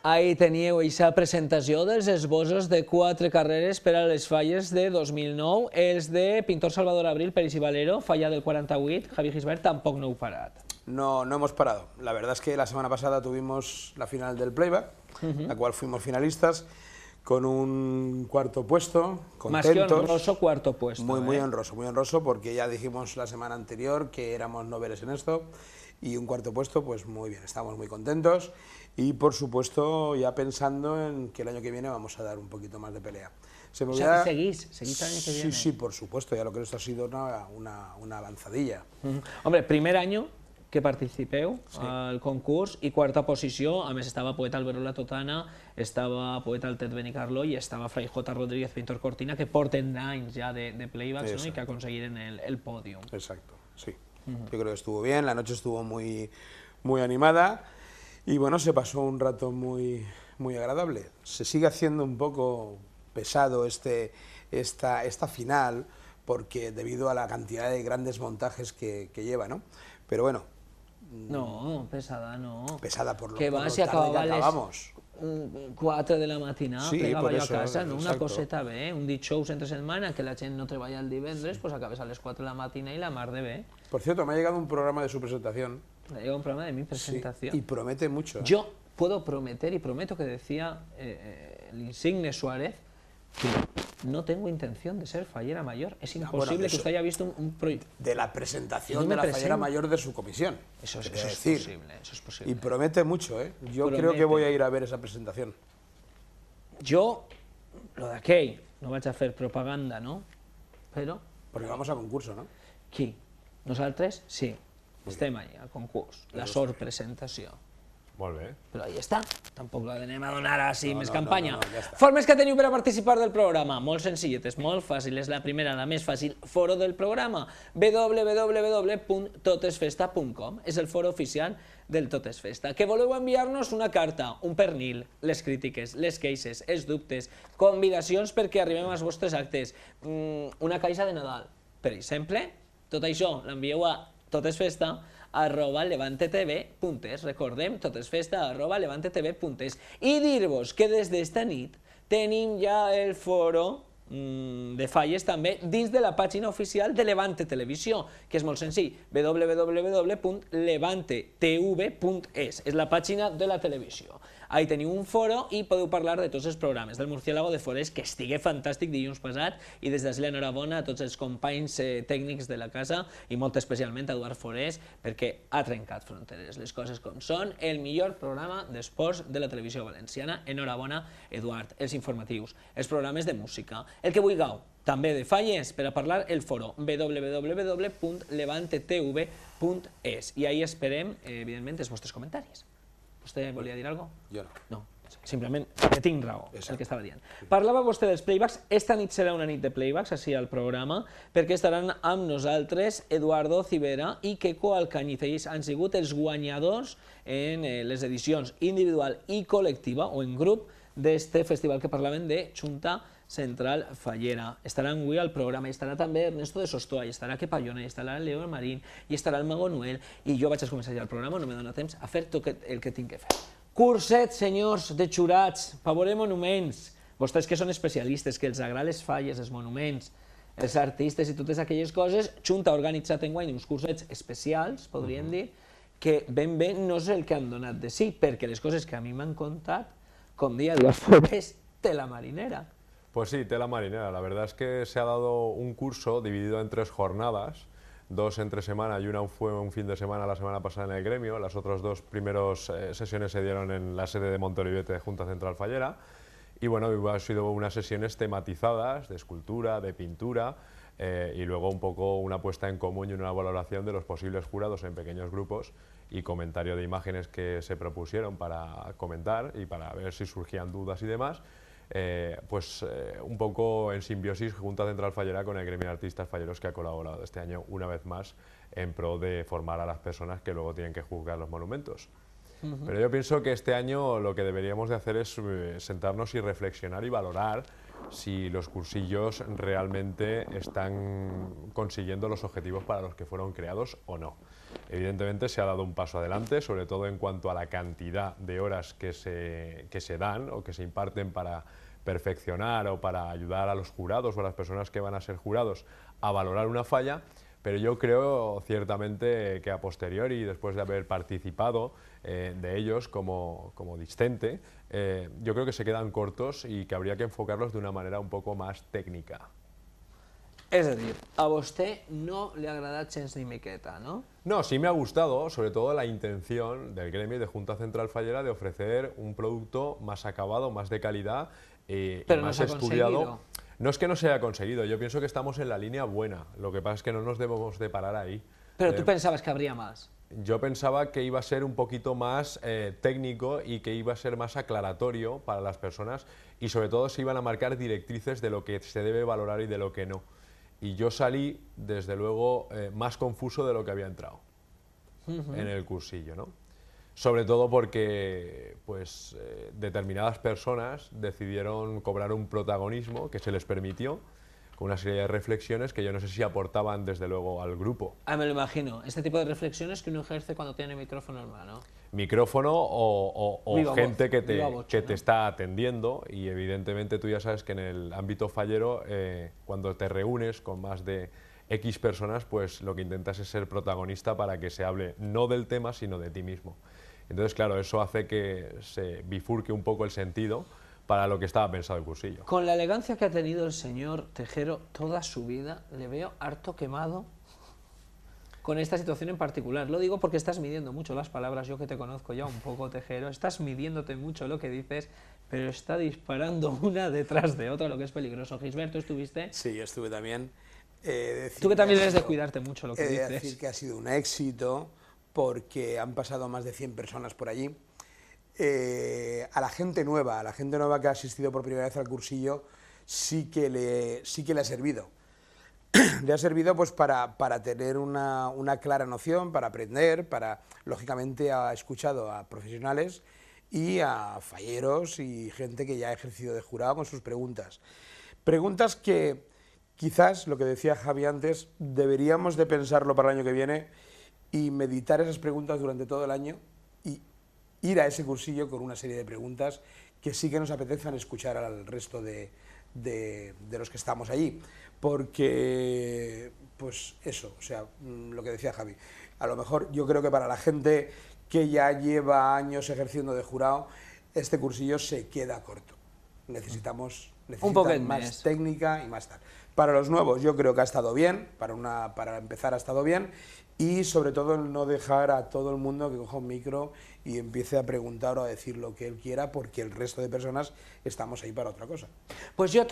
Ahí teníeu aquesta presentació dels esbossos de 4 carreres per a les falles de 2009. Els de Pintor Salvador Abril, Peris y Valero, falla del 48, Javi Gisbert, tampoc no heu parat. No, no hemos parado. La verdad es que la semana pasada tuvimos la final del playback, la cual fuimos finalistas, con un cuarto puesto, contentos. Más que honroso, cuarto puesto. Muy honroso, porque ya dijimos la semana anterior que éramos noveles en esto, y un cuarto puesto, pues muy bien, estamos muy contentos, y por supuesto ya pensando en que el año que viene vamos a dar un poquito más de pelea. O sea, que seguís el año que viene. Sí, por supuesto, ya lo que esto ha sido una avanzadilla. Hombre, primer año que participeu al concurs i quarta posició, a més estava Poeta Albero La Totana, estava Poeta Altet Benicarló i estava Fray J. Rodríguez Pintor Cortina, que porten anys ja de playbacks, ¿no? Y que aconseguiren el podium. Exacto, sí. Yo creo que estuvo bien, la noche estuvo muy animada y bueno, se pasó un rato muy agradable. Se sigue haciendo un poco pesado esta final, porque debido a la cantidad de grandes montajes que lleva, ¿no? Pero bueno. No, pesada no. Pesada por lo que tarde si acabava que acabamos. 4 de la matinada, sí, plegava jo a eso, casa, no? Una exacto. coseta bé, un dijous entre setmana, que la gent no treballa el divendres, pues acabes a les 4 de la matina y la mar de bé. Por cierto, me ha llegado un programa de su presentación. Me ha llegado un programa de mi presentación. Sí, y promete mucho. Yo puedo prometer, y prometo que decía el insigne Suárez, que no tengo intención de ser fallera mayor. Es imposible que usted haya visto un proyecto. De la presentación de la fallera mayor de su comisión. Eso es posible, eso es posible. Y promete mucho, ¿eh? Yo creo que voy a ir a ver esa presentación. Jo, lo d'aquell, no vaig a fer propaganda, no? Però... Porque vamos a concurso, ¿no? Qui? Nosaltres? Sí. Estem allà, al concurs. La sorpresentació. Molt bé. Però ahí està. Tampoc l'anem a donar així més campanya. Ja està. Formes que teniu per a participar del programa. Molt senzilletes, molt fàciles. La primera, la més fàcil, foro del programa. www.totesfesta.com. És el foro oficial del Tot és Festa. Que voleu enviar-nos una carta, un pernil, les crítiques, les queixes, els dubtes, convidacions perquè arribem als vostres actes, una caixa de Nadal, per exemple. Tot això l'envieu a totesfesta@levantetv.es. Recordem, totesfesta@levantetv.es. I dir-vos que des d'esta nit tenim ja el foro de falles també dins de la pàgina oficial de Levante Televisió, que és molt senzill, www.levantetv.es. És la pàgina de la televisió. Ahí teniu un foro i podeu parlar de tots els programes. Del Murciélago de Forés, que estigui fantàstic dilluns passat, i des d'ací l'enhorabona a tots els companys tècnics de la casa, i molt especialment a Eduard Forés, perquè ha trencat fronteres, les coses com són. El millor programa d'esports de la televisió valenciana. Enhorabona, Eduard. Els informatius, els programes de música, el que vulgueu, també de falles, per a parlar el foro www.levantetv.es. I ahí esperem, evidentment, els vostres comentaris. ¿Vostè volia dir alguna cosa? Jo no. No, simplement que tinc raó, el que estava dient. Parlava vostè dels playbacks. Esta nit serà una nit de playbacks, així al programa, perquè estaran amb nosaltres Eduardo Civera i Queco Alcañiz. Ells han sigut els guanyadors en les edicions individual i col·lectiva, o en grup, d'este festival que parlaven de Junta Central Fallera. Estaran avui al programa, i estarà també Ernesto de Sostoa, i estarà Quepallona, i estarà Leo Marín, i estarà el Mago Noel, i jo vaig a començar ja el programa, no me dona temps a fer tot el que tinc que fer. Curset, senyors de jurats, favor de monuments, vostès que són especialistes, que els agraden les falles, els monuments, els artistes i totes aquelles coses, Junta ha organitzat enguany uns cursets especials, podríem dir, que ben bé no és el que han donat de sí, perquè les coses que a mi m'han contat, com dia Eduard Forés, tela marinera. Pues sí, tela marinera. La verdad es que se ha dado un curso dividido en 3 jornadas, 2 entre semana y una fue un fin de semana la semana pasada en el gremio. Las otras 2 primeras sesiones se dieron en la sede de Monteolivete de Junta Central Fallera. Y bueno, han sido unas sesiones tematizadas de escultura, de pintura, y luego un poco una puesta en común y una valoración de los posibles jurados en pequeños grupos y comentario de imágenes que se propusieron para comentar y para ver si surgían dudas y demás. Un poco en simbiosis Junta Central Fallera con el gremio de artistas falleros que ha colaborado este año una vez más en pro de formar a las personas que luego tienen que juzgar los monumentos. Pero yo pienso que este año lo que deberíamos de hacer es sentarnos y reflexionar y valorar si los cursillos realmente están consiguiendo los objetivos para los que fueron creados o no. Evidentemente se ha dado un paso adelante, sobre todo en cuanto a la cantidad de horas que se dan o que se imparten para perfeccionar o para ayudar a los jurados o a las personas que van a ser jurados a valorar una falla, pero yo creo ciertamente que a posteriori, después de haber participado de ellos como discente, yo creo que se quedan cortos y que habría que enfocarlos de una manera un poco más técnica. És a dir, a vostè no le ha agradat gens ni miqueta, ¿no? No, sí me ha gustado, sobre todo la intención del gremio y de Junta Central Fallera de ofrecer un producto más acabado, más de calidad y más estudiado. No es que no se haya conseguido, yo pienso que estamos en la línea buena, lo que pasa es que no nos debemos de parar ahí. Pero tú pensabas que habría más. Yo pensaba que iba a ser un poquito más técnico y que iba a ser más aclaratorio para las personas y sobre todo se iban a marcar directrices de lo que se debe valorar y de lo que no. Y yo salí, desde luego, más confuso de lo que había entrado en el cursillo, ¿no? Sobre todo porque pues, determinadas personas decidieron cobrar un protagonismo que se les permitió, con una serie de reflexiones que yo no sé si aportaban desde luego al grupo. Ah, me lo imagino, este tipo de reflexiones que uno ejerce cuando tiene micrófono en mano. Micrófono o gente que te ¿no? está atendiendo, y evidentemente tú ya sabes que en el ámbito fallero, cuando te reúnes con más de X personas, pues lo que intentas es ser protagonista para que se hable no del tema, sino de ti mismo. Entonces, claro, eso hace que se bifurque un poco el sentido para lo que estaba pensado el cursillo. Con la elegancia que ha tenido el señor Tejero toda su vida, le veo harto quemado con esta situación en particular. Lo digo porque estás midiendo mucho las palabras, yo que te conozco ya un poco, Tejero, estás midiéndote mucho lo que dices, pero está disparando una detrás de otra, lo que es peligroso. Gisbert, ¿tú estuviste? Sí, yo estuve también. Tú que también debes de cuidarte mucho lo que dices. Decir que ha sido un éxito, porque han pasado más de 100 personas por allí. A la gente nueva que ha asistido por primera vez al cursillo, sí que le ha servido. Le ha servido pues para tener una clara noción, para aprender, lógicamente ha escuchado a profesionales y a falleros y gente que ya ha ejercido de jurado con sus preguntas. Preguntas que quizás, lo que decía Javi antes, deberíamos de pensarlo para el año que viene y meditar esas preguntas durante todo el año y ir a ese cursillo con una serie de preguntas que sí que nos apetezcan escuchar al resto de los que estamos allí, porque pues eso, o sea, lo que decía Javi, a lo mejor yo creo que para la gente que ya lleva años ejerciendo de jurado, este cursillo se queda corto. Necesitamos más técnica y más tal. Para los nuevos yo creo que ha estado bien, para empezar ha estado bien, y sobre todo el no dejar a todo el mundo que coja un micro y empiece a preguntar o a decir lo que él quiera, porque el resto de personas estamos ahí para otra cosa. Pues yo